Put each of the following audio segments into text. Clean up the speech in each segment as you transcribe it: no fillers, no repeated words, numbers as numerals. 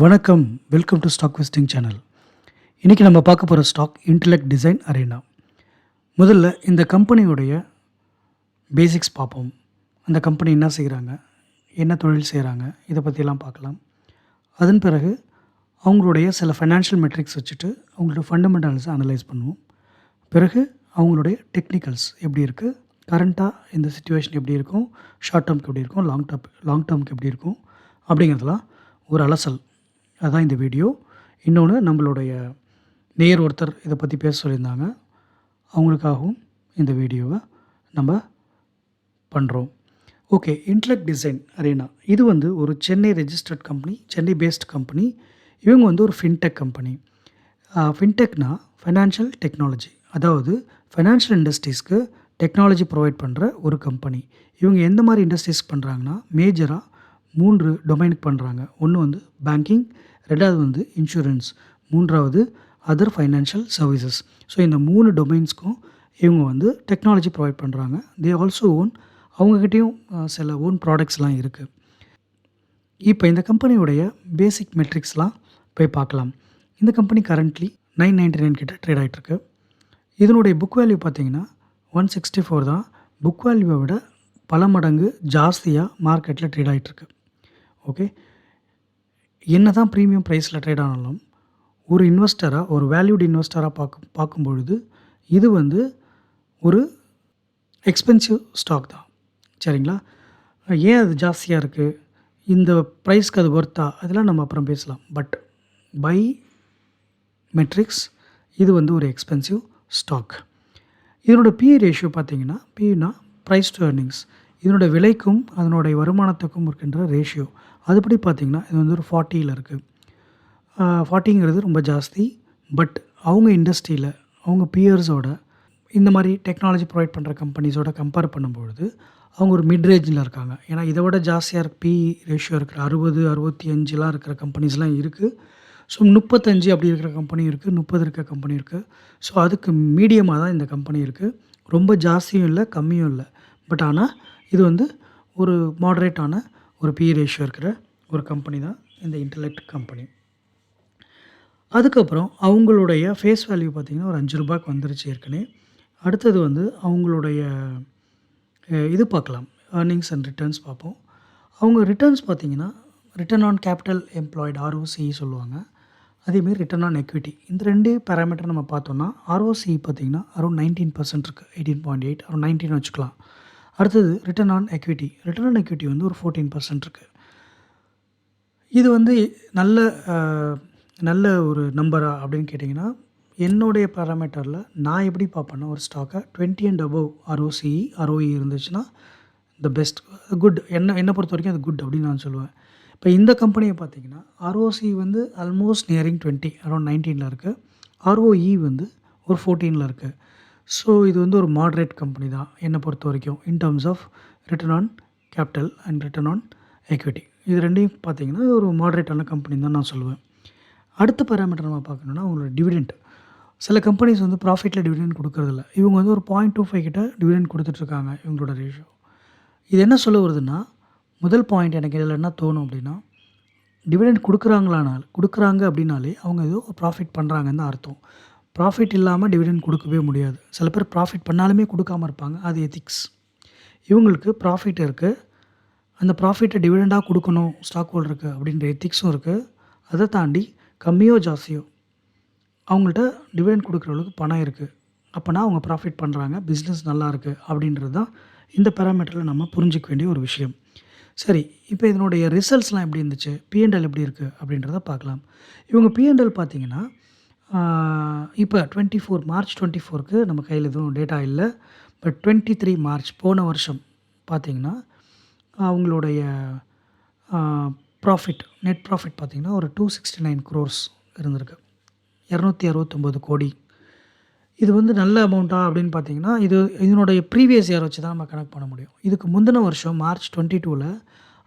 வணக்கம். Welcome to stock vesting channel. இன்றைக்கி நம்ம பார்க்க போகிற ஸ்டாக் இன்டெலெக்ட் டிசைன் அரேனா. முதல்ல இந்த கம்பெனியுடைய பேசிக்ஸ் பார்ப்போம். அந்த கம்பெனி என்ன செய்கிறாங்க, என்ன தொழில் செய்கிறாங்க, இதை பற்றியெல்லாம் பார்க்கலாம். அதன் பிறகு அவங்களுடைய சில ஃபைனான்ஷியல் மெட்ரிக்ஸ் வச்சுட்டு அவங்களோட ஃபண்டமெண்டல்ஸை அனலைஸ் பண்ணுவோம். பிறகு அவங்களுடைய டெக்னிக்கல்ஸ் எப்படி இருக்குது, கரண்ட்டாக இந்த சிச்சுவேஷன் எப்படி இருக்கும், ஷார்ட் டேர்முக்கு எப்படி இருக்கும், லாங் டேர்முக்கு எப்படி இருக்கும் அப்படிங்கிறதெல்லாம் ஒரு அலசல். அதுதான் இந்த வீடியோ. இன்னொன்று, நம்மளுடைய நேயர் ஒருத்தர் இதை பற்றி பேச சொல்லியிருந்தாங்க. அவங்களுக்காகவும் இந்த வீடியோவை நம்ம பண்ணுறோம். ஓகே, இன்டெலெக்ட் டிசைன் அரேனா இது ஒரு Chennai registered company, Chennai based company. இவங்க ஒரு ஃபின்டெக் கம்பெனி. ஃபின்டெக்னா ஃபைனான்ஷியல் டெக்னாலஜி, அதாவது ஃபைனான்ஷியல் இண்டஸ்ட்ரீஸ்க்கு டெக்னாலஜி ப்ரொவைட் பண்ணுற ஒரு கம்பெனி. இவங்க எந்த மாதிரி இண்டஸ்ட்ரீஸ்க்கு பண்ணுறாங்கன்னா, மேஜராக 3 டொமைனுக்கு பண்ணுறாங்க. ஒன்று பேங்கிங், ரெண்டாவது இன்சூரன்ஸ், மூன்றாவது அதர் ஃபைனான்ஷியல் சர்வீசஸ். ஸோ இந்த 3 டொமைன்ஸ்க்கும் இவங்க டெக்னாலஜி ப்ரொவைட் பண்ணுறாங்க. தே ஆல்சோ ஓன், அவங்கக்கிட்டேயும் சில ஓன் ப்ராடக்ட்ஸ்லாம் இருக்குது. இப்போ இந்த கம்பெனியுடைய பேசிக் மெட்ரிக்ஸ்லாம் போய் பார்க்கலாம். இந்த கம்பெனி கரண்ட்லி 999 கிட்ட ட்ரேட் ஆகிட்டுருக்கு. இதனுடைய புக் வேல்யூ பார்த்திங்கன்னா 164 தான். புக் வேல்யூவை விட பல மடங்கு ஜாஸ்தியாக மார்க்கெட்டில் ட்ரேட் ஆகிட்டுருக்கு. ஓகே, என்ன தான் ப்ரீமியம் ப்ரைஸில் ட்ரேட் ஆனாலும் ஒரு இன்வெஸ்டராக, ஒரு வேல்யூடு இன்வெஸ்டராக பார்க்கும்பொழுது இது ஒரு எக்ஸ்பென்சிவ் ஸ்டாக் தான். சரிங்களா? ஏன் அது ஜாஸ்தியாக இருக்குது, இந்த ப்ரைஸ்க்கு அது ஒர்த்தா, அதெல்லாம் நம்ம அப்புறம் பேசலாம். பட் பை மெட்ரிக்ஸ் இது ஒரு எக்ஸ்பென்சிவ் ஸ்டாக். இதனோட PE ரேஷியோ பார்த்திங்கன்னா, PEனா ப்ரைஸ் டு எர்னிங்ஸ், இதனோட விலைக்கும் அதனுடைய வருமானத்துக்கும் இருக்கின்ற ரேஷியோ, அதுபடி பார்த்திங்கன்னா இது ஒரு 40ல் இருக்குது. 40ங்கிறது ரொம்ப ஜாஸ்தி. பட் அவங்க இண்டஸ்ட்ரியில் அவங்க பியர்ஸோட, இந்த மாதிரி டெக்னாலஜி ப்ரொவைட் பண்ணுற கம்பெனிஸோட கம்பேர் பண்ணும்பொழுது அவங்க ஒரு மிட் ரேஞ்சில் இருக்காங்க. ஏன்னா இதை விட ஜாஸ்தியாக இருக்குது PE ரேஷியோ இருக்கிற 60, 65லாம் இருக்கிற கம்பெனிஸ்லாம் இருக்குது. ஸோ 35 அப்படி இருக்கிற கம்பெனி இருக்குது, 30 இருக்கிற கம்பெனி இருக்குது. ஸோ அதுக்கு மீடியமாக தான் இந்த கம்பெனி இருக்குது. ரொம்ப ஜாஸ்தியும் இல்லை, கம்மியும் இல்லை. பட் ஆனால் இது ஒரு மாடரேட்டான ஒரு PE ரேஷியோ இருக்கிற ஒரு கம்பெனி தான் இந்த இன்டெலெக்ட் கம்பெனி. அதுக்கப்புறம் அவங்களுடைய ஃபேஸ் வேல்யூ பார்த்திங்கன்னா ஒரு ₹5 வந்துருச்சு ஏற்கனவே. அடுத்தது அவங்களுடைய இது பார்க்கலாம், ஏர்னிங்ஸ் அண்ட் ரிட்டர்ன்ஸ் பார்ப்போம். அவங்க ரிட்டர்ன்ஸ் பார்த்திங்கன்னா return on capital employed, ROCE சொல்லுவாங்க. அதேமாரி ரிட்டர்ன் ஆன் எக்விட்டி, இந்த 2 பேராமீட்டர் நம்ம பார்த்தோன்னா ROCE பார்த்திங்கன்னா அரௌண்ட் 19% இருக்குது. 18.8 அரௌண்ட் 19 வச்சுக்கலாம். அடுத்தது ரிட்டர்ன் ஆன் எக்விட்டி, ஒரு 14% இருக்குது. இது நல்ல ஒரு நம்பரா அப்படின்னு கேட்டிங்கன்னா, என்னுடைய பேராமீட்டரில் நான் எப்படி பார்ப்பேன்னா, ஒரு ஸ்டாக்கை 20 அண்ட் அபவ் ROCE, ROE இருந்துச்சுன்னா த பெஸ்ட், குட். என்னை பொறுத்த வரைக்கும் அது குட் அப்படின்னு நான் சொல்லுவேன். இப்போ இந்த கம்பெனியை பார்த்திங்கன்னா ROCE ஆல்மோஸ்ட் நியரிங் 20, அரௌண்ட் 19ல் இருக்குது. ROE ஒரு 14ல் இருக்குது. ஸோ இது ஒரு மாட்ரேட் கம்பெனி தான் என்னை பொறுத்த வரைக்கும், in terms of return on capital and return on equity. இது ரெண்டையும் பார்த்திங்கன்னா ஒரு மாட்ரேட்டான கம்பெனி தான் நான் சொல்லுவேன். அடுத்த பேராமீட்டர் நம்ம பார்க்கணுன்னா அவங்களோட டிவிடெண்ட். சில கம்பெனிஸ் ப்ராஃபிட்டில் டிவிடெண்ட் கொடுக்கறதில்ல. இவங்க ஒரு 0.25 கிட்ட டிவிடெண்ட் கொடுத்துட்ருக்காங்க இவங்களோட ரேஷியோ. இது என்ன சொல்ல வருதுன்னா, முதல் பாயிண்ட் எனக்கு இதில் என்ன தோணும் அப்படின்னா, டிவிடெண்ட் கொடுக்குறாங்க அப்படின்னாலே அவங்க ஏதோ ப்ராஃபிட் பண்ணுறாங்கன்னு தான் அர்த்தம். ப்ராஃபிட் இல்லாமல் டிவிடெண்ட் கொடுக்கவே முடியாது. சில பேர் ப்ராஃபிட் பண்ணாலுமே கொடுக்காமல் இருப்பாங்க, அது எத்திக்ஸ். இவங்களுக்கு ப்ராஃபிட் இருக்குது, அந்த ப்ராஃபிட்டை டிவிடெண்டாக கொடுக்கணும் ஸ்டாக் ஹோல்டருக்கு அப்படின்ற எத்திக்ஸும் இருக்குது. அதை தாண்டி கம்மியோ ஜாஸ்தியோ அவங்கள்ட்ட டிவிடெண்ட் கொடுக்குற அளவுக்கு பணம் இருக்குது. அப்போனா அவங்க ப்ராஃபிட் பண்ணுறாங்க, பிஸ்னஸ் நல்லா இருக்குது அப்படின்றது தான் இந்த பேராமீட்டரில் நம்ம புரிஞ்சிக்க வேண்டிய ஒரு விஷயம். சரி, இப்போ இதனுடைய ரிசல்ட்ஸ்லாம் எப்படி இருந்துச்சு, P&L எப்படி இருக்குது அப்படின்றத பார்க்கலாம். இவங்க P&L பார்த்திங்கன்னா இப்போ மார்ச் 24க்கு நம்ம கையில் எதுவும் டேட்டா இல்லை. பட் 23 மார்ச் போன வருஷம் பார்த்திங்கன்னா அவங்களுடைய நெட் ப்ராஃபிட் பார்த்திங்கன்னா ஒரு 269 crores இருந்திருக்கு, 269 கோடி. இது நல்ல அமௌண்ட்டா அப்படின்னு பார்த்திங்கன்னா, இதனுடைய ப்ரீவியஸ் இயர் வச்சு தான் நம்ம கணக்கு பண்ண முடியும். இதுக்கு முந்தின வருஷம் மார்ச் 22ல்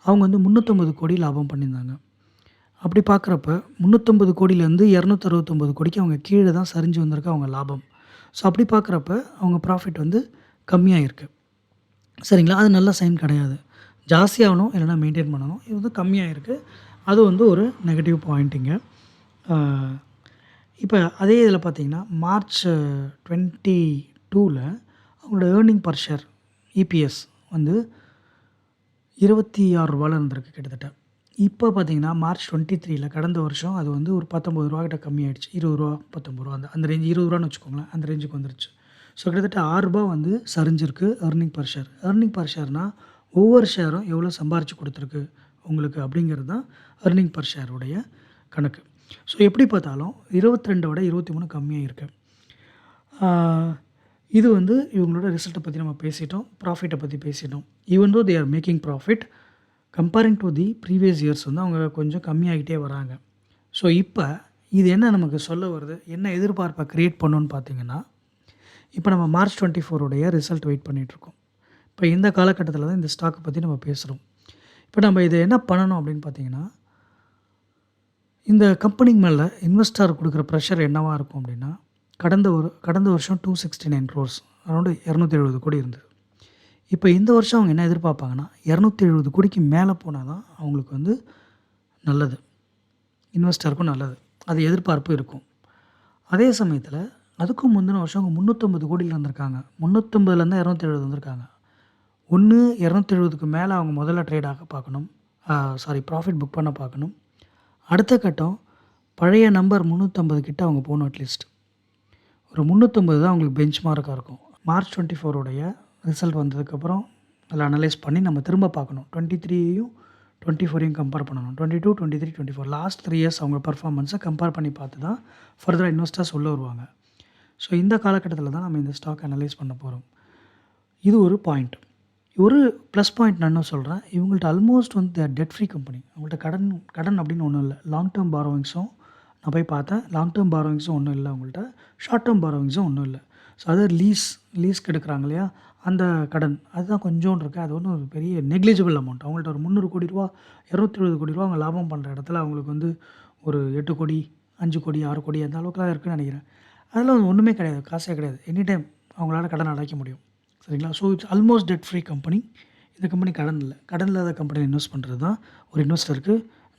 அவங்க 350 கோடி லாபம் பண்ணியிருந்தாங்க. அப்படி பார்க்குறப்ப 350 கோடியிலேருந்து 269 கோடிக்கு அவங்க கீழே தான் சரிஞ்சு வந்திருக்கு அவங்க லாபம். ஸோ அப்படி பார்க்குறப்ப அவங்க ப்ராஃபிட் கம்மியாக இருக்குது. சரிங்களா? அது நல்ல சைன் கிடையாது. ஜாஸ்தியாகணும் இல்லைனா மெயின்டைன் பண்ணணும். இது கம்மியாக இருக்குது. அது வந்து ஒரு நெகட்டிவ் பாயிண்ட்டுங்க. இப்போ அதே இதில் பார்த்தீங்கன்னா, மார்ச் 22ல அவங்களோட ஏர்னிங் பர் ஷேர் இபிஎஸ் வந்து ரூ. 26 இருந்திருக்கு கிட்டத்தட்ட. இப்போ பார்த்தீங்கன்னா, மார்ச் 23ல கடந்த வருஷம் அது வந்து ஒரு ரூ. 19 கிட்ட கம்மியாயிடுச்சு. ரூ. 20 ரூ. 19 அந்த ரேஞ்ச் ரூ. 20ன்னு வச்சுக்கோங்களேன். அந்த ரேஞ்சுக்கு வந்துருச்சு. ஸோ கிட்டத்தட்ட ரூ. 6 வந்து சரிஞ்சிருக்கு earning per share. Earning per ஷேர்னா ஒவ்வொரு ஷேரும் எவ்வளோ சம்பாரிச்சு குடுத்துருக்கு உங்களுக்கு அப்படிங்கிறது தான் ஏர்னிங் பர் ஷேருடைய கணக்கு. ஸோ எப்படி பார்த்தாலும் 22 விட 23 கம்மியா இருக்கு. ஆ இது வந்து இவங்களோட ரிசல்ட்ட பத்தி நம்ம பேசிட்டோம். ப்ராஃபிட்ட பத்தி பேசிட்டோம். Even though they are making profit comparing to the previous years வந்து அவங்க கொஞ்சம் கம்மியாகிட்டே வராங்க. ஸோ இப்போ இது என்ன நமக்கு சொல்ல வருது? என்ன எதிர்பார்ப்பை கிரியேட் பண்ணுன்னு பார்த்தீங்கன்னா, இப்போ நம்ம மார்ச் 24 உடைய ரிசல்ட் வெயிட் பண்ணிகிட்ருக்கோம். இப்போ இந்த காலகட்டத்தில தான் இந்த ஸ்டாக்கை பற்றி நம்ம பேசுகிறோம். இப்போ நம்ம இதை என்ன பண்ணணும் அப்படின்னு பார்த்தீங்கன்னா, இந்த கம்பெனி மேலே இன்வெஸ்டார் கொடுக்குற ப்ரெஷர் என்னவா இருக்கும் அப்படின்னா, கடந்த வருஷம் 269 க்ரோர்ஸ் அரௌண்டு 270 கோடி இருந்தது. இப்போ இந்த வருஷம் அவங்க என்ன எதிர்பார்ப்பாங்கன்னா, 270 கோடிக்கு மேலே போனால் தான் அவங்களுக்கு வந்து நல்லது. இன்வெஸ்டருக்கும் நல்லது. அது எதிர்பார்ப்பு இருக்கும். அதே சமயத்தில் அதுக்கும் முந்தின வருஷம் அவங்க 350 கோடியில் இருந்திருக்காங்க. 350லேருந்து 270 வந்திருக்காங்க. ஒன்று 270க்கு மேலே அவங்க முதல்ல ட்ரேட் ஆக பார்க்கணும். ப்ராஃபிட் புக் பண்ண பார்க்கணும். அடுத்த கட்டம் பழைய நம்பர் 350 கிட்ட அவங்க போகணும் அட்லீஸ்ட். ஒரு 350 தான் அவங்களுக்கு பெஞ்ச் மார்க்காக இருக்கும். மார்ச் 24 உடைய ரிசல்ட் வந்ததுக்கப்புறம் அதில் அனலைஸ் பண்ணி நம்ம திரும்ப பார்க்கணும். 23யும் 24யும் கம்பேர் பண்ணணும். 22, 23, 24 லாஸ்ட் 3 இயர்ஸ் அவங்க பெர்ஃபார்மன்ஸை கம்பேர் பண்ணி பார்த்து தான் ஃபர்தராக இன்வெஸ்டர்ஸ் உள்ள வருவாங்க. ஸோ இந்த காலகட்டத்தில் தான் நம்ம இந்த ஸ்டாக் அனலைஸ் பண்ண போகிறோம். இது ஒரு பாயிண்ட். ஒரு ப்ளஸ் பாயிண்ட் நான் என்ன சொல்கிறேன், இவங்கள்ட்ட ஆல்மோஸ்ட் வந்து they are dead free company. அவங்கள்ட்ட கடன் அப்படின்னு ஒன்றும் இல்லை. லாங் டேர்ம் பாரோவிங்ஸும் நான் போய் பார்த்தேன். லாங் டேர்ம் பாரோவிங்ஸும் ஒன்றும் இல்லை அவங்கள்ட்ட. ஷார்ட் டேர்ம் பாரோவிங்ஸும் ஒன்றும் இல்லை. ஸோ அது லீஸ்க்கு எடுக்கிறாங்க இல்லையா, அந்த கடன் அதுதான் கொஞ்சோண்டு இருக்குது. அது ஒன்றும் ஒரு பெரிய நெக்லிஜிபிள் அமௌண்ட். அவங்கள்ட்ட ஒரு 300 கோடி ரூபா 270 கோடி ரூபா அவங்க லாபம் பண்ணுற இடத்துல அவங்களுக்கு வந்து ஒரு 8 கோடி 5 கோடி 6 கோடி அந்த அளவுக்குலாம் இருக்குதுன்னு நினைக்கிறேன். அதெல்லாம் ஒன்றுமே கிடையாது, காசே கிடையாது. எனி டைம் அவங்களால கடன் அடைக்க முடியும். சரிங்களா? So it's almost dead free company. இந்த கம்பெனி கடன் இல்லை. கடன் இல்லாத கம்பெனியில் இன்வெஸ்ட் பண்ணுறது தான் ஒரு இன்வெஸ்டருக்கு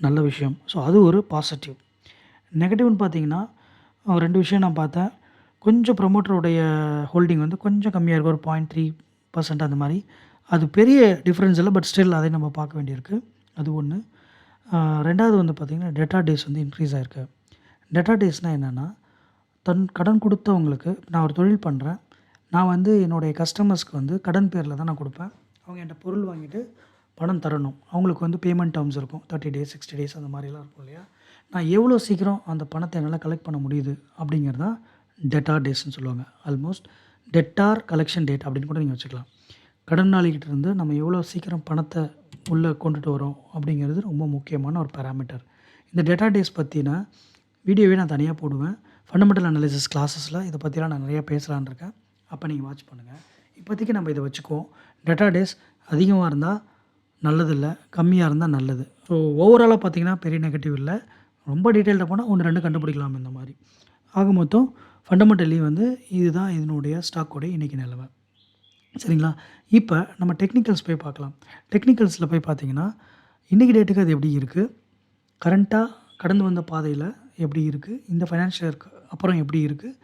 நல்ல விஷயம். ஸோ அது ஒரு பாசிட்டிவ். நெகட்டிவ்னு பார்த்தீங்கன்னா 2 விஷயம் நான் பார்த்தேன். கொஞ்சம் ப்ரொமோட்டருடைய ஹோல்டிங் வந்து கொஞ்சம் கம்மியாக இருக்குது. ஒரு 0.3% அந்த மாதிரி. அது பெரிய டிஃப்ரென்ஸ் இல்லை. பட் ஸ்டில் அதை நம்ம பார்க்க வேண்டியிருக்கு. அது ஒன்று. 2வது வந்து பார்த்திங்கன்னா டெட்டார் டேஸ் வந்து இன்க்ரீஸ் ஆகிருக்கு. டெட்டார் டேஸ்னால் என்னென்னா, கடன் கொடுத்தவங்களுக்கு நான் ஒரு தொழில் பண்ணுறேன். நான் வந்து என்னுடைய கஸ்டமர்ஸ்க்கு வந்து கடன் பேரில் தான் நான் கொடுப்பேன். அவங்க என்கிட்ட பொருள் வாங்கிட்டு பணம் தரணும். அவங்களுக்கு வந்து பேமெண்ட் டேர்ம்ஸ் இருக்கும். 30 டேஸ் 60 டேஸ் அந்த மாதிரிலாம் இருக்கும் இல்லையா. நான் எவ்வளோ சீக்கிரம் அந்த பணத்தை என்னால் கலெக்ட் பண்ண முடியுது அப்படிங்கிறது தான் டெட்டார் டேஸ்ன்னு சொல்லுவாங்க. ஆல்மோஸ்ட் டெட்டார் கலெக்ஷன் டேட் அப்படின்னு கூட நீங்கள் வச்சுக்கலாம். கடனாளிகிட்ட இருந்து நம்ம எவ்வளோ சீக்கிரம் பணத்தை உள்ளே கொண்டுட்டு வரோம் அப்படிங்கிறது ரொம்ப முக்கியமான ஒரு பேராமீட்டர். இந்த டெட்டார் டேஸ் பற்றின வீடியோவே நான் தனியாக போடுவேன். ஃபண்டமெண்டல் அனாலிசிஸ் கிளாஸஸில் இதை பற்றிலாம் நான் நிறையா பேசலான்னு இருக்கேன். அப்போ நீங்கள் வாட்ச் பண்ணுங்கள். இப்போதைக்கு நம்ம இதை வச்சுக்குவோம். டெட்டார் டேஸ் அதிகமாக இருந்தால் நல்லதில்லை, கம்மியாக இருந்தால் நல்லது. ஸோ ஓவராலாக பார்த்தீங்கன்னா பெரிய நெகட்டிவ் இல்லை. ரொம்ப டீட்டெயில்டாக போனால் 1, 2 கண்டுபிடிக்கலாம் இந்த மாதிரி. ஆக மொத்தம் ஃபண்டமெண்டலி வந்து இதுதான் இதனுடைய ஸ்டாக்கோடைய இன்றைக்கி நிலமை. சரிங்களா? இப்போ நம்ம டெக்னிக்கல்ஸ் போய் பார்க்கலாம். டெக்னிக்கல்ஸில் போய் பார்த்தீங்கன்னா இன்றைக்கி டேட்டுக்கு அது எப்படி இருக்குது, கரண்ட்டாக கடந்து வந்த பாதையில் எப்படி இருக்குது, இந்த ஃபைனான்ஷியல் இயருக்கு அப்புறம் எப்படி இருக்குது,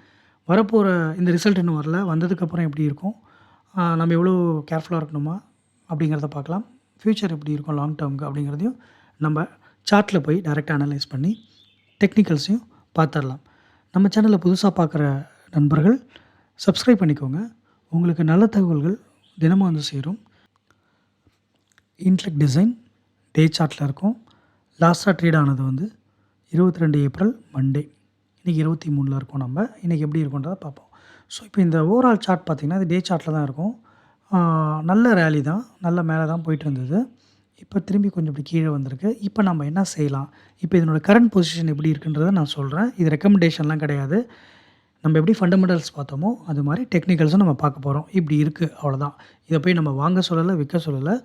வரப்போகிற இந்த ரிசல்ட் இன்னும் வரல, வந்ததுக்கப்புறம் எப்படி இருக்கும், நம்ம எவ்வளோ கேர்ஃபுல்லாக இருக்கணுமா அப்படிங்கிறத பார்க்கலாம். ஃப்யூச்சர் எப்படி இருக்கும் லாங் டேர்முக்கு அப்படிங்கிறதையும் நம்ம சார்ட்டில் போய் டைரெக்டாக அனலைஸ் பண்ணி டெக்னிக்கல்ஸையும் பார்த்துடலாம். நம்ம சேனலில் புதுசாக பார்க்குற நண்பர்கள் சப்ஸ்கிரைப் பண்ணிக்கோங்க. உங்களுக்கு நல்ல தகவல்கள் தினமும் வந்து சேரும். இன்டெலெக்ட் டிசைன் டே சார்ட்டில் இருக்கும். லாஸ்ட்டாக ட்ரேட் ஆனது வந்து 22 ஏப்ரல் மண்டே. இன்றைக்கி 23ல் இருக்கோம். நம்ம இன்றைக்கி எப்படி இருக்குன்றதை பார்ப்போம். ஸோ இப்போ இந்த ஓவரால் சார்ட் பார்த்திங்கன்னா இது டே சார்ட்டில் தான் இருக்கும். நல்ல ரேலி தான், நல்ல மேலே தான் போயிட்டு இருந்தது. இப்போ திரும்பி கொஞ்சம் இப்படி கீழே வந்திருக்கு. இப்போ நம்ம என்ன செய்யலாம், இப்போ இதனோட கரண்ட் பொசிஷன் எப்படி இருக்குன்றதை நான் சொல்கிறேன். இது ரெக்கமெண்டேஷன்லாம் கிடையாது. நம்ம எப்படி ஃபண்டமெண்டல்ஸ் பார்த்தோமோ அது மாதிரி டெக்னிக்கல்ஸும் நம்ம பார்க்க போகிறோம். இப்படி இருக்குது அவ்வளோதான். இதை போய் நம்ம வாங்க சொல்லலை, விற்க சொல்லலை.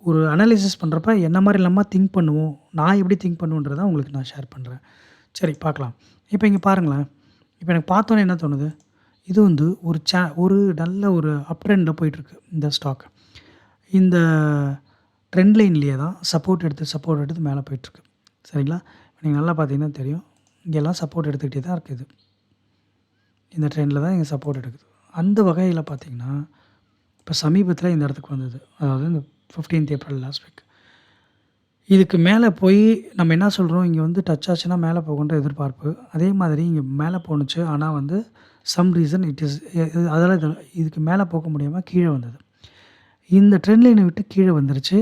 ஒரு அனாலிசிஸ் பண்ணுறப்ப என்ன மாதிரி இல்லாமல் திங்க் பண்ணுவோம், நான் எப்படி திங்க் பண்ணுன்றதை உங்களுக்கு நான் ஷேர் பண்ணுறேன். சரி பார்க்கலாம். இப்போ இங்கே பாருங்களேன். இப்போ எனக்கு பார்த்தோன்னே என்ன தோணுது, இது வந்து ஒரு நல்ல ஒரு அப் ட்ரெண்டில் போயிட்டுருக்கு இந்த ஸ்டாக். இந்த ட்ரெண்ட் லைன்லேயே தான் சப்போர்ட் எடுத்து மேலே போயிட்டுருக்கு. சரிங்களா? நீங்கள் நல்லா பார்த்தீங்கன்னா தெரியும். இங்கெல்லாம் சப்போர்ட் எடுத்துக்கிட்டே தான் இருக்குது. இந்த ட்ரெண்டில் தான் இங்கே சப்போர்ட் எடுக்குது. அந்த வகையில் பார்த்தீங்கன்னா, இப்போ சமீபத்தில இந்த இடத்துக்கு வந்தது. அதாவது இந்த 15th ஏப்ரல் லாஸ்ட் வீக். இதுக்கு மேலே போய் நம்ம என்ன சொல்கிறோம், இங்கே வந்து டச் ஆச்சுன்னா மேலே போகுன்ற எதிர்பார்ப்பு. அதே மாதிரி இங்கே மேலே போணுச்சு. ஆனால் வந்து சம் ரீசன் இட் இஸ் அதால இதுக்கு மேலே போக முடியாம கீழே வந்தது. இந்த ட்ரெண்ட் லைனை விட்டு கீழே வந்துருச்சு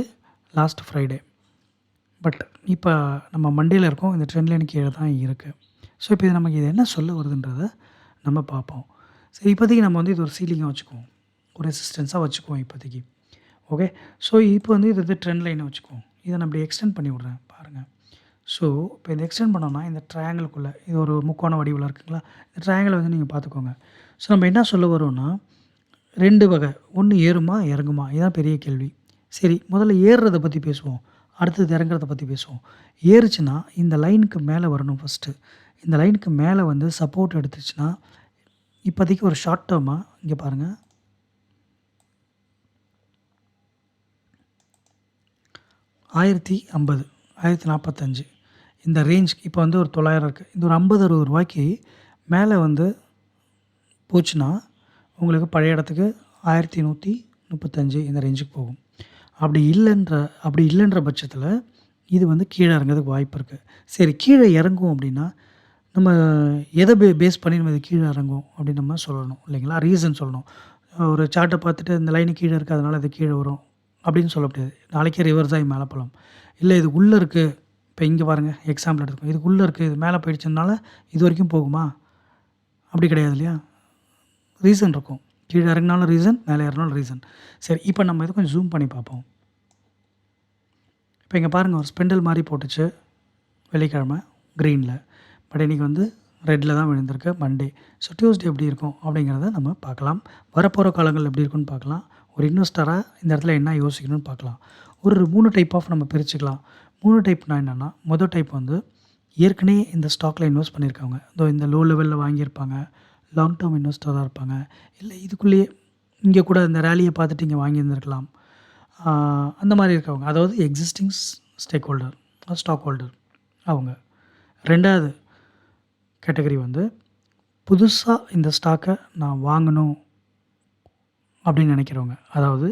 லாஸ்ட் ஃப்ரைடே. பட் இப்போ நம்ம மண்டேல இருக்கோம். இந்த ட்ரெண்ட் லைன் கீழே தான் இருக்குது. ஸோ இப்போ இது நமக்கு இது என்ன சொல்ல வருதுன்றத நம்ம பார்ப்போம். சரி, இப்போதைக்கு நம்ம வந்து இது ஒரு சீலிங்காக வச்சுக்குவோம். ஒரு ரெசிஸ்டன்ஸாக வச்சுக்குவோம் இப்போதைக்கு. ஓகே. ஸோ இப்போ வந்து இது ட்ரெண்ட் லைனை வச்சுக்குவோம். இதை நான் இப்படி எக்ஸ்டெண்ட் பண்ணி விட்றேன் பாருங்கள். ஸோ இப்போ இதை எக்ஸ்டெண்ட் பண்ணோம்னா இந்த ட்ரையாங்கிள்குள்ளே இது ஒரு முக்கோண வடிவில் இருக்குங்களா? இந்த ட்ரையாங்கிளை வந்து நீங்கள் பார்த்துக்கோங்க. ஸோ நம்ம என்ன சொல்ல வரோம்னா 2 வகை. ஒன்று ஏறுமா இறங்குமா? இதுதான் பெரிய கேள்வி. சரி, முதல்ல ஏறுறத பற்றி பேசுவோம். அடுத்தது இறங்குறத பற்றி பேசுவோம். ஏறுச்சுன்னா இந்த லைனுக்கு மேலே வரணும் ஃபஸ்ட்டு. இந்த லைனுக்கு மேலே வந்து சப்போர்ட் எடுத்துச்சுன்னா இப்போதைக்கு ஒரு ஷார்ட் டேர்மாக இங்கே பாருங்கள். 1050, 1045 இந்த ரேஞ்ச் இப்போ வந்து ஒரு 900 இருக்குது. இந்த ஒரு 50, 60 ரூபாய்க்கு மேலே வந்து போச்சுன்னா உங்களுக்கு பழைய இடத்துக்கு 1135 இந்த ரேஞ்சுக்கு போகும். அப்படி இல்லைன்ற பட்சத்தில் இது வந்து கீழே இறங்குறதுக்கு வாய்ப்பு இருக்குது. சரி, கீழே இறங்கும் அப்படின்னா நம்ம எதை பேஸ் பண்ணி நம்ம இது கீழே இறங்கும் அப்படின்னு நம்ம சொல்லணும் இல்லைங்களா? ரீசன் சொல்லணும். ஒரு சார்ட்டை பார்த்துட்டு இந்த லைனு கீழே இருக்குது அதனால் இது கீழே வரும் அப்படின்னு சொல்ல முடியாது. நாளைக்கே ரிவர்ஸ் ஆகி மேலே போகலாம். இல்லை இது உள்ளே இருக்குது. இப்போ இங்கே பாருங்கள், எக்ஸாம்பிள் எடுத்துக்கோங்க. இதுக்கு உள்ளே இருக்குது, இது மேலே போயிடுச்சுனால இது வரைக்கும் போகுமா? அப்படி கிடையாது இல்லையா? ரீசன் இருக்கும். கீழே இறங்கினாலும் ரீசன், மேலே ஏறினாலும் ரீசன். சரி, இப்போ நம்ம இதை கொஞ்சம் ஜூம் பண்ணி பார்ப்போம். இப்போ இங்கே பாருங்கள், ஒரு ஸ்பெண்டில் மாதிரி போட்டுச்சு வெள்ளிக்கிழமை க்ரீனில். பட் இன்றைக்கி வந்து ரெட்டில் தான் விழுந்திருக்கு மண்டே. ஸோ டியூஸ்டே எப்படி இருக்கும் அப்படிங்கிறத நம்ம பார்க்கலாம். வரப்போகிற காலங்கள் எப்படி இருக்குன்னு பார்க்கலாம். ஒரு இன்வெஸ்டராக இந்த இடத்துல என்ன யோசிக்கணும்னு பார்க்கலாம். ஒரு 3 டைப் ஆஃப் நம்ம பிரிச்சுக்கலாம். 3 டைப்னா என்னென்னா, மொதல் டைப் வந்து ஏற்கனவே இந்த ஸ்டாக்கில் இன்வெஸ்ட் பண்ணியிருக்காங்க. இந்த லோ லெவலில் வாங்கியிருப்பாங்க. லாங் டேர்ம் இன்வெஸ்டராக இருப்பாங்க. இல்லை இதுக்குள்ளேயே இங்கே கூட இந்த ரேலியை பார்த்துட்டு இங்கே வாங்கியிருந்துருக்கலாம். அந்த மாதிரி இருக்கவங்க, அதாவது existing stakeholder, stockholder அவங்க. 2வது கேட்டகரி வந்து புதுசாக இந்த ஸ்டாக்கை நான் வாங்கணும் அப்படின்னு நினைக்கிறவங்க. அதாவது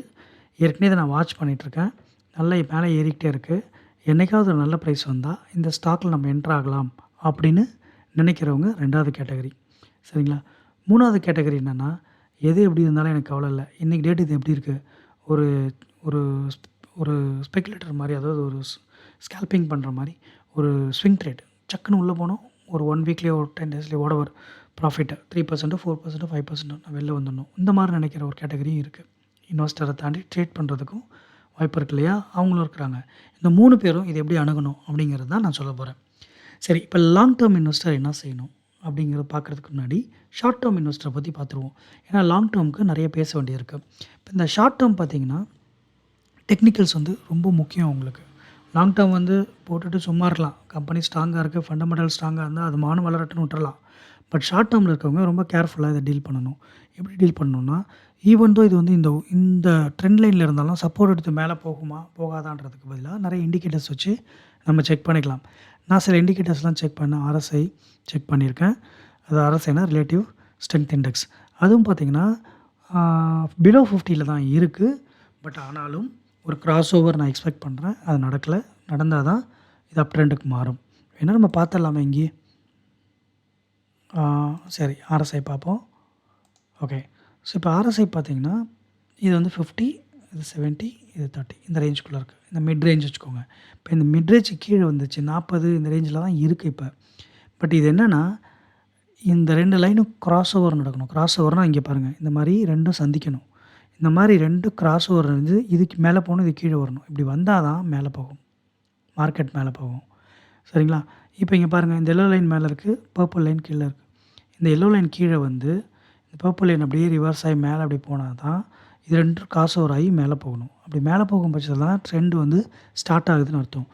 ஏற்கனவே இதை நான் வாட்ச் பண்ணிகிட்ருக்கேன், நல்லா மேலே ஏறிக்கிட்டே இருக்குது, என்றைக்காவது ஒரு நல்ல ப்ரைஸ் வந்தால் இந்த ஸ்டாக்கில் நம்ம என்ட்ரு ஆகலாம் அப்படின்னு நினைக்கிறவங்க 2வது கேட்டகரி. சரிங்களா? 3வது கேட்டகரி என்னென்னா, எது எப்படி இருந்தாலும் எனக்கு கவலை இல்லை, இன்றைக்கி டேட் இது எப்படி இருக்குது, ஒரு ஒரு ஒரு ஸ்பெக்குலேட்டர் மாதிரி, அதாவது ஒரு ஸ்கேல்பிங் பண்ணுற மாதிரி ஒரு ஸ்விங் ட்ரேட் சக்குன்னு உள்ளே போனோம், ஒரு 1 வீக்லேயே ஒரு 10 டேஸ்லேயே ஓடவர் ப்ராஃபிட்டை 3%, 4%, 5% நான் வெளில வந்துடணும், இந்த மாதிரி நினைக்கிற ஒரு கேட்டகரியும் இருக்குது. இன்வெஸ்டரை தாண்டி ட்ரேட் பண்ணுறதுக்கும் வாய்ப்பு இருக்கு இல்லையா? அவங்களும் இருக்கிறாங்க. இந்த 3 பேரும் இதை எப்படி அணுகணும் அப்படிங்கிறது தான் நான் சொல்ல போகிறேன். சரி, இப்போ லாங் டேர்ம் இன்வெஸ்டர் என்ன செய்யணும் அப்படிங்கிறத பார்க்குறதுக்கு முன்னாடி ஷார்ட் டேர்ம் இன்வெஸ்டரை பற்றி பார்த்துருவோம். ஏன்னா லாங் டேர்முக்கு நிறைய பேச வேண்டியிருக்கு. இப்போ இந்த ஷார்ட் டேர்ம் பார்த்திங்கன்னா டெக்னிக்கல்ஸ் வந்து ரொம்ப முக்கியம் உங்களுக்கு. லாங் டேர்ம் வந்து போட்டுட்டு சும்மா இருக்கலாம், கம்பெனி ஸ்ட்ராங்காக இருக்குது, ஃபண்டமெண்டல் ஸ்ட்ராங்காக இருந்தால் அது மானும் வளரட்டுன்னு விட்டுறலாம். பட் ஷார்ட் டேர்மில் இருக்கவங்க ரொம்ப கேர்ஃபுல்லாக இதை டீல் பண்ணணும். எப்படி டீல் பண்ணணும்னா, ஈவன் தோ இது வந்து இந்த ட்ரெண்ட் லைனில் இருந்தாலும் சப்போர்ட் எடுத்து மேலே போகுமா போகாதான்றதுக்கு பதிலாக நிறைய இண்டிகேட்டர்ஸ் வச்சு நம்ம செக் பண்ணிக்கலாம். நான் சில இண்டிகேட்டர்ஸ்லாம் செக் பண்ணேன். RSI செக் பண்ணியிருக்கேன். அது RSIனா ரிலேட்டிவ் ஸ்ட்ரென்த் இண்டெக்ஸ். அதுவும் பார்த்திங்கன்னா பிலோ 50 தான் இருக்குது. பட் ஆனாலும் ஒரு கிராஸ் ஓவர் நான் எக்ஸ்பெக்ட் பண்ணுறேன். அது நடக்கலை. நடந்தால் தான் இது அப் ட்ரெண்டுக்கு மாறும். வேணால் நம்ம பார்த்துடலாமா இங்கேயே? சரி, RSI பார்ப்போம். ஓகே. ஸோ இப்போ RSI பார்த்திங்கன்னா இது வந்து 50, இது 70, இது 30 இந்த ரேஞ்சுக்குள்ளே இருக்குது. இந்த மிட் ரேஞ்ச் வச்சுக்கோங்க. இப்போ இந்த மிட் ரேஞ்சு கீழே வந்துச்சு 40 இந்த ரேஞ்சில் தான் இருக்குது இப்போ. பட் இது என்னென்னா, இந்த 2 லைனும் கிராஸ் ஓவர் நடக்கணும். கிராஸ் ஓவர்னால் இங்கே பாருங்கள், இந்த மாதிரி 2ம் சந்திக்கணும். இந்த மாதிரி 2 கிராஸ் ஓவர் வந்து இதுக்கு மேலே போகணும், இது கீழே வரணும். இப்படி வந்தால் தான் மேலே போகும், மார்க்கெட் மேலே போகும். சரிங்களா? இப்போ இங்கே பாருங்கள், இந்த எல்லோ லைன் மேலே இருக்குது, பர்பிள் லைன் கீழே இருக்குது. இந்த எல்லோ லைன் கீழே வந்து இந்த பர்பிள் லைன் அப்படியே ரிவர்ஸ் ஆகி மேலே அப்படி போனால் தான் இது 2 கிராஸ் ஓவர் ஆகி மேலே போகணும். அப்படி மேலே போகும் பட்சத்தில் தான் ட்ரெண்டு வந்து ஸ்டார்ட் ஆகுதுன்னு அர்த்தம்.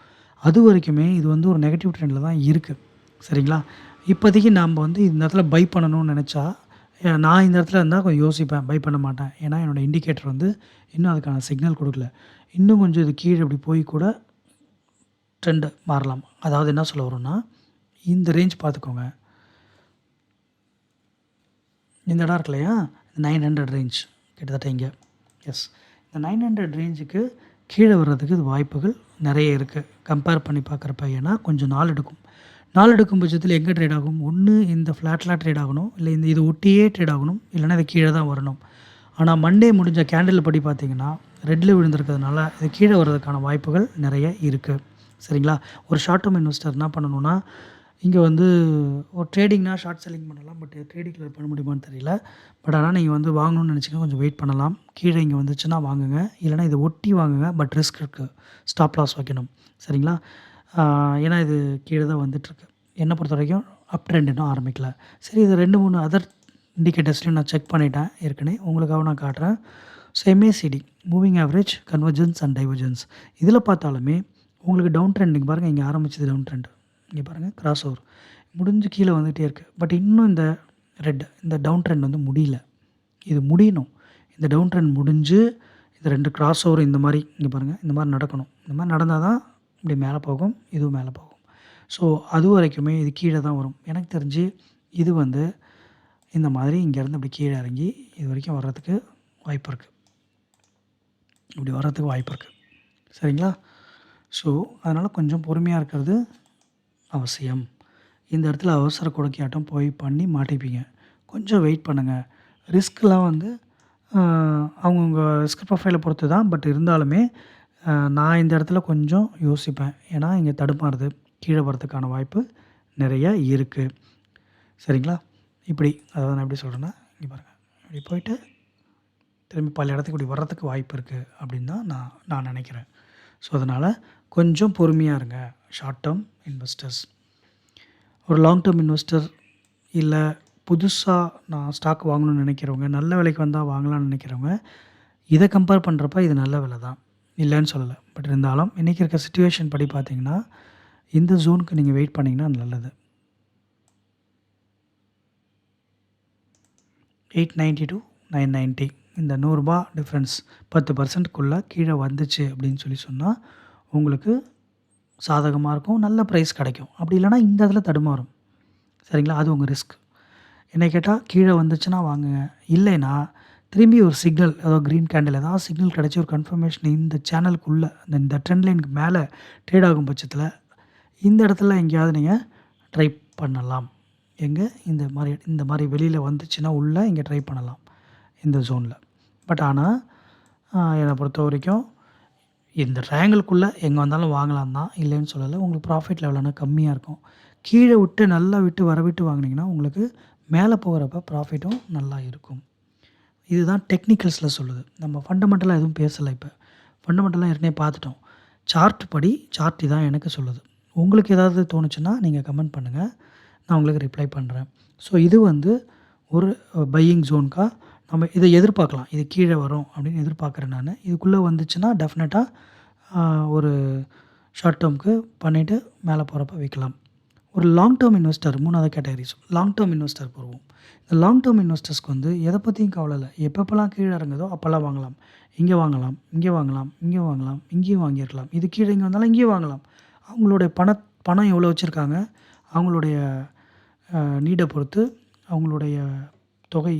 அது வரைக்குமே இது வந்து ஒரு நெகட்டிவ் ட்ரெண்டில் தான் இருக்குது. சரிங்களா? இப்போதைக்கு நாம் வந்து இந்த இடத்துல பை பண்ணணும்னு நினச்சா, நான் இந்த இடத்துல இருந்தால் கொஞ்சம் யோசிப்பேன், பை பண்ண மாட்டேன். ஏன்னா என்னோடய இண்டிகேட்டர் வந்து இன்னும் அதுக்கான சிக்னல் கொடுக்கல. இன்னும் கொஞ்சம் இது கீழே இப்படி போய் கூட ட்ரெண்ட் மாறலாம். அதாவது என்ன சொல்ல வரோம்னா, இந்த ரேஞ்ச் பார்த்துக்கோங்க. இந்த இடம் இருக்கு இல்லையா? 900 ரேஞ்ச் கிட்டத்தட்ட இங்கே. எஸ். இந்த 900 ரேஞ்சுக்கு கீழே வர்றதுக்கு வாய்ப்புகள் நிறைய இருக்குது. கம்பேர் பண்ணி பார்க்குறப்ப. ஏன்னா கொஞ்சம் நாள் எடுக்கும். நாள் எடுக்கும் பட்சத்தில் எங்கே ட்ரேட் ஆகும்? ஒன்று இந்த ஃப்ளாட்டில் ட்ரேட் ஆகணும். இல்லை இது ஒட்டியே ட்ரேட் ஆகணும். இல்லைன்னா இது கீழே தான் வரணும். ஆனால் மண்டே முடிஞ்ச கேண்டில் படி பார்த்தீங்கன்னா ரெட்டில் விழுந்திருக்கிறதுனால இது கீழே வர்றதுக்கான வாய்ப்புகள் நிறைய இருக்குது. சரிங்களா? ஒரு ஷார்ட் டேர்ம் இன்வெஸ்டர் என்ன பண்ணணும்னா, இங்கே ஒரு ட்ரேடிங்னா ஷார்ட் செல்லிங் பண்ணலாம். பட் ட்ரேடிங்கில் பண்ண முடியுமான்னு தெரியல. பட் ஆனால் நீங்கள் வாங்கணும்னு நினச்சிங்கன்னா கொஞ்சம் வெயிட் பண்ணலாம். கீழே இங்கே வந்துச்சுன்னா வாங்குங்க. இல்லைனா இதை ஒட்டி வாங்குங்க. பட் ரிஸ்க் இருக்குது. ஸ்டாப் லாஸ் வைக்கணும். சரிங்களா? ஏன்னா இது கீழே தான் வந்துட்டுருக்கு. என்னை பொறுத்த வரைக்கும் அப் ட்ரெண்ட் இன்னும் ஆரம்பிக்கல. சரி, இது 2, 3 அதர் இண்டிகேட்டர்ஸ்லையும் நான் செக் பண்ணிட்டேன் ஏற்கனவே. உங்களுக்காக நான் காட்டுறேன். So MACD moving average, convergence and divergence இதில் பார்த்தாலுமே உங்களுக்கு டவுன் ட்ரெண்ட் இங்கே பாருங்கள். இங்கே ஆரம்பிச்சது டவுன் ட்ரெண்ட். இங்கே பாருங்கள், கிராஸ் ஓவர் முடிஞ்சு கீழே வந்துகிட்டே இருக்குது. பட் இன்னும் இந்த டவுன் ட்ரெண்ட் முடியல. இது முடியணும். இந்த டவுன் ட்ரெண்ட் முடிஞ்சு இந்த 2 கிராஸ் ஓவர் இந்த மாதிரி இங்கே பாருங்கள், இந்த மாதிரி நடக்கணும். இந்த மாதிரி நடந்தால் தான் இப்படி மேலே போகும், இதுவும் மேலே போகும். ஸோ அது வரைக்குமே இது கீழே தான் வரும். எனக்கு தெரிஞ்சு இது இந்த மாதிரி இங்கேருந்து அப்படி கீழே இறங்கி இது வரைக்கும் வர்றதுக்கு வாய்ப்பு இருக்குது. இப்படி வர்றதுக்கு வாய்ப்பு இருக்குது. சரிங்களா? ஸோ அதனால் கொஞ்சம் பொறுமையாக இருக்கிறது அவசியம். இந்த இடத்துல அவசர கொடுக்கியாட்டம் போய் பண்ணி மாட்டிப்பீங்க. கொஞ்சம் வெயிட் பண்ணுங்கள். ரிஸ்க்லாம் அவங்கவுங்க ரிஸ்க் ப்ரொஃபைலை பொறுத்து தான். பட் இருந்தாலுமே நான் இந்த இடத்துல கொஞ்சம் யோசிப்பேன். ஏன்னா இங்கே தடுமாறுது, கீழே வரதுக்கான வாய்ப்பு நிறைய இருக்குது. சரிங்களா? அதாவது நான் எப்படி சொல்கிறேன்னா, இங்கே பாருங்கள், இப்படி போயிட்டு திரும்பி பல இடத்துக்கு இப்படி வர்றதுக்கு வாய்ப்பு இருக்குது அப்படின்னு தான் நான் நினைக்கிறேன். ஸோ அதனால் கொஞ்சம் பொறுமையாக இருங்க ஷார்ட் டேர்ம் இன்வெஸ்டர்ஸ். ஒரு லாங் டேர்ம் இன்வெஸ்டர் இல்லை புதுசாக நான் ஸ்டாக் வாங்கணும்னு நினைக்கிறவங்க, நல்ல விலைக்கு வந்தால் வாங்கலாம்னு நினைக்கிறவங்க, இதை கம்பேர் பண்ணுறப்ப இது நல்ல விலை தான், இல்லைன்னு சொல்லலை. பட் இருந்தாலும் இன்றைக்கி இருக்க சிச்சுவேஷன் படி பார்த்திங்கன்னா இந்த ஜோனுக்கு நீங்கள் வெயிட் பண்ணிங்கன்னா நல்லது. 890 to 990 இந்த ₹100 டிஃப்ரென்ஸ் 10%க்குள்ளே கீழே வந்துச்சு அப்படின்னு சொன்னால் உங்களுக்கு சாதகமாக இருக்கும், நல்ல ப்ரைஸ் கிடைக்கும். அப்படி இல்லைனா இந்த இடத்துல தடுமாறும். சரிங்களா? அது உங்கள் ரிஸ்க். என்னை கேட்டால் கீழே வந்துச்சுன்னா வாங்குங்க. இல்லைன்னா திரும்பி ஒரு சிக்னல், அதாவது க்ரீன் கேண்டில் ஏதாவது சிக்னல் கிடச்சி ஒரு கன்ஃபர்மேஷன் இந்த சேனலுக்குள்ளே இந்த ட்ரெண்ட் லைனுக்கு மேலே ட்ரேட் ஆகும் பட்சத்தில் இந்த இடத்துல எங்கேயாவது நீங்கள் ட்ரை பண்ணலாம். எங்கே இந்த மாதிரி வெளியில் வந்துச்சுன்னா உள்ளே இங்கே ட்ரை பண்ணலாம் இந்த ஜோனில். பட் ஆனால் என்னை பொறுத்த வரைக்கும் இந்த ட்ரையாங்கிள்குள்ளே எங்கே வந்தாலும் வாங்கலாம் தான், இல்லைன்னு சொல்லலை. உங்களுக்கு ப்ராஃபிட் லெவலான கம்மியாக இருக்கும். கீழே விட்டு நல்லா விட்டு வாங்கினீங்கன்னா உங்களுக்கு மேலே போகிறப்ப ப்ராஃபிட்டும் நல்லா இருக்கும். இதுதான் டெக்னிக்கல்ஸில் சொல்லுது. நம்ம ஃபண்டமெண்டலாக எதுவும் பேசலை. இப்போ ஃபண்டமெண்டலாக ஏற்கனவே பார்த்துட்டோம். சார்ட் இதான் எனக்கு சொல்லுது. உங்களுக்கு ஏதாவது தோணுச்சுன்னா நீங்கள் கமெண்ட் பண்ணுங்கள், நான் உங்களுக்கு ரிப்ளை பண்ணுறேன். ஸோ இது ஒரு பையிங் ஜோனுக்காக நம்ம இதை எதிர்பார்க்கலாம். இது கீழே வரும் அப்படின்னு எதிர்பார்க்குறேன் நான். இதுக்குள்ளே வந்துச்சுன்னா டெஃபினட்டாக ஒரு ஷார்ட் டேர்முக்கு பண்ணிவிட்டு மேலே போகிறப்ப விற்கலாம். ஒரு லாங் டேர்ம் இன்வெஸ்டர், 3வது கேட்டகரிஸ் லாங் டேர்ம் இன்வெஸ்டர் போடுவோம். இந்த லாங் டேர்ம் இன்வெஸ்டர்ஸ்க்கு எதை பற்றியும் கவலை இல்லை. எப்பப்போலாம் கீழே இறங்குதோ அப்போல்லாம் வாங்கலாம். இங்கே வாங்கலாம், இங்கே வாங்கலாம், இங்கே வாங்கலாம், இங்கேயும் வாங்கியிருக்கலாம். இது கீழே இங்கே வந்தாலும் இங்கேயும் வாங்கலாம். அவங்களுடைய பணம் எவ்வளோ வச்சுருக்காங்க, அவங்களுடைய நீடை பொறுத்து, அவங்களுடைய தொகை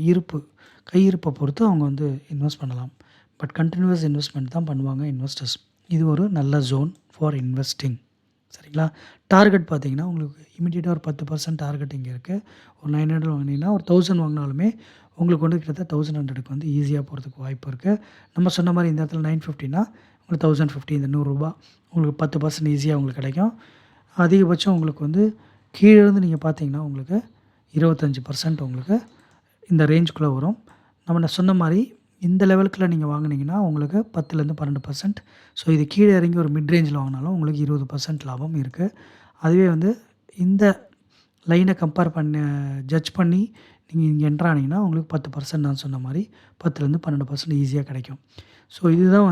கையிருப்பை பொறுத்து அவங்க இன்வெஸ்ட் பண்ணலாம். பட் கண்டினியூஸ் இன்வெஸ்ட்மெண்ட் தான் பண்ணுவாங்க இன்வெஸ்டர்ஸ். இது ஒரு நல்ல ஜோன் ஃபார் இன்வெஸ்டிங். சரிங்களா? டார்கெட் பார்த்தீங்கன்னா உங்களுக்கு இமீடியட்டாக ஒரு 10% டார்கெட் இங்கே இருக்குது. ஒரு 900 வாங்கினீங்கன்னா ஒரு 1000 வாங்கினாலுமே உங்களுக்கு கிட்டத்தட்ட 1100க்கு ஈஸியாக போகிறதுக்கு வாய்ப்பு இருக்குது. நம்ம சொன்ன மாதிரி இந்த இடத்துல 950னா உங்களுக்கு 1050, இந்த ₹100 உங்களுக்கு 10% ஈஸியாக உங்களுக்கு கிடைக்கும். அதிகபட்சம் உங்களுக்கு கீழே இருந்து நீங்கள் பார்த்தீங்கன்னா உங்களுக்கு 25% உங்களுக்கு இந்த ரேஞ்சுக்குள்ளே வரும். நம்ம சொன்ன மாதிரி இந்த லெவலுக்குள்ள நீங்கள் வாங்கினீங்கன்னா உங்களுக்கு 10லேருந்து 12%. ஸோ இது கீழே இறங்கி ஒரு மிட் ரேஞ்சில் வாங்கினாலும் உங்களுக்கு 20% லாபம் இருக்குது. அதுவே இந்த லைனை ஜட்ஜ் பண்ணி நீங்கள் இங்கே என்ட்ரானீங்கன்னா உங்களுக்கு 10% நான் சொன்ன மாதிரி 10லேருந்து 12% ஈஸியாக கிடைக்கும். ஸோ இதுதான்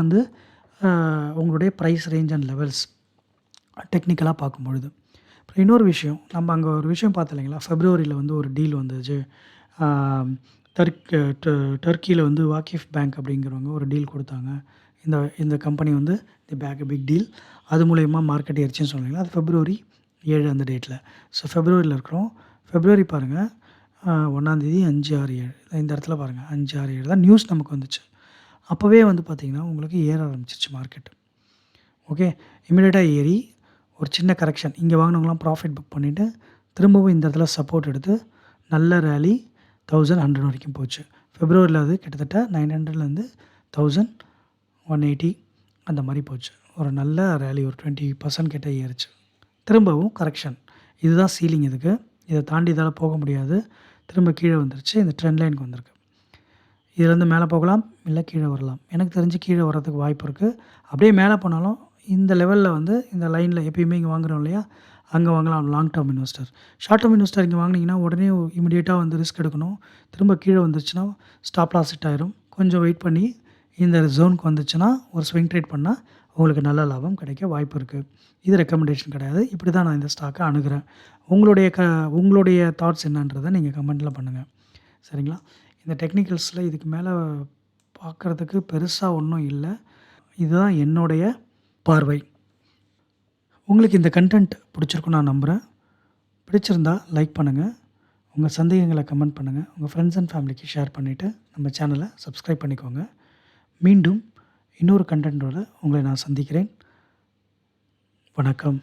உங்களுடைய ப்ரைஸ் ரேஞ்ச் அண்ட் லெவல்ஸ் டெக்னிக்கலாக பார்க்கும்பொழுது. அப்புறம் இன்னொரு விஷயம், நம்ம அங்கே ஒரு விஷயம் பார்த்தோம் இல்லைங்களா, ஃபெப்ரவரியில் ஒரு டீல் வந்துச்சு. டர்க்கியில் வாக்கிஃப் பேங்க் அப்படிங்கிறவங்க ஒரு டீல் கொடுத்தாங்க. இந்த இந்த கம்பெனி வந்து தி பிக் டீல். அது மூலயமா மார்க்கெட் ஏறிச்சுன்னு சொன்னீங்களா, அது February 7 அந்த டேட்டில். ஸோ ஃபெப்ரவரியில் இருக்கிறோம். ஃபெப்ரவரி பாருங்கள் 1ஆந்தேதி 5, 6, 7 இந்த இடத்துல பாருங்கள் 5, 6, 7 தான் நியூஸ் நமக்கு வந்துச்சு. அப்போவே வந்து பார்த்திங்கன்னா உங்களுக்கு ஏற ஆரம்பிச்சிருச்சு மார்க்கெட். ஓகே, இமீடியட்டாக ஏறி ஒரு சின்ன கரெக்ஷன் இங்கே வாங்கினவங்களாம் ப்ராஃபிட் புக் பண்ணிவிட்டு திரும்பவும் இந்த இடத்துல சப்போர்ட் எடுத்து நல்ல ரேலி 1100 வரைக்கும் போச்சு. ஃபெப்ரவரியில் அது கிட்டத்தட்ட 900லேருந்து 1180 அந்த மாதிரி போச்சு. ஒரு நல்ல ரேலி ஒரு 20% கிட்ட ஏறிச்சு. திரும்பவும் கரெக்ஷன். இதுதான் சீலிங் இதுக்கு. இதை தாண்டி இதால் போக முடியாது. திரும்ப கீழே வந்துருச்சு. இந்த ட்ரெண்ட் லைனுக்கு வந்திருக்கு. இதுலேருந்து மேலே போகலாம், இல்லை கீழே வரலாம். எனக்கு தெரிஞ்சு கீழே வர்றதுக்கு வாய்ப்பு இருக்குது. அப்படியே மேலே போனாலும் இந்த லெவலில் வந்து இந்த லைனில் எப்பயுமே இங்கே வாங்குறோம் இல்லையா, அங்கே வாங்கலாம். Long term investor. Short term investor இங்கே வாங்கினீங்கன்னா உடனே இமிடியேட்டாக வந்து ரிஸ்க் எடுக்கணும். திரும்ப கீழே வந்துருச்சுன்னா ஸ்டாப் லாஸ் ஹிட் ஆயிரும். கொஞ்சம் வெயிட் பண்ணி இந்த ஜோனுக்கு வந்துச்சுன்னா ஒரு ஸ்விங் ட்ரேட் பண்ணால் உங்களுக்கு நல்ல லாபம் கிடைக்க வாய்ப்பு இருக்குது. இது ரெக்கமெண்டேஷன் கிடையாது. இப்படி தான் நான் இந்த ஸ்டாக்கை அணுகிறேன். உங்களுடைய தாட்ஸ் என்னன்றதை நீங்கள் கமெண்ட்டில் பண்ணுங்கள். சரிங்களா? இந்த டெக்னிக்கல்ஸில் இதுக்கு மேலே பார்க்குறதுக்கு பெருசாக ஒன்றும் இல்லை. இதுதான் என்னுடைய பார்வை. உங்களுக்கு இந்த கண்டென்ட் பிடிச்சிருக்குன்னு நான் நம்புகிறேன். பிடிச்சிருந்தா லைக் பண்ணுங்கள். உங்கள் சந்தேகங்களை கமெண்ட் பண்ணுங்கள். உங்கள் ஃப்ரெண்ட்ஸ் அண்ட் ஃபேமிலிக்கு ஷேர் பண்ணிவிட்டு நம்ம சேனலை சப்ஸ்கிரைப் பண்ணிக்கோங்க. மீண்டும் இன்னொரு கண்டென்ட்டோடு உங்களை நான் சந்திக்கிறேன். வணக்கம்.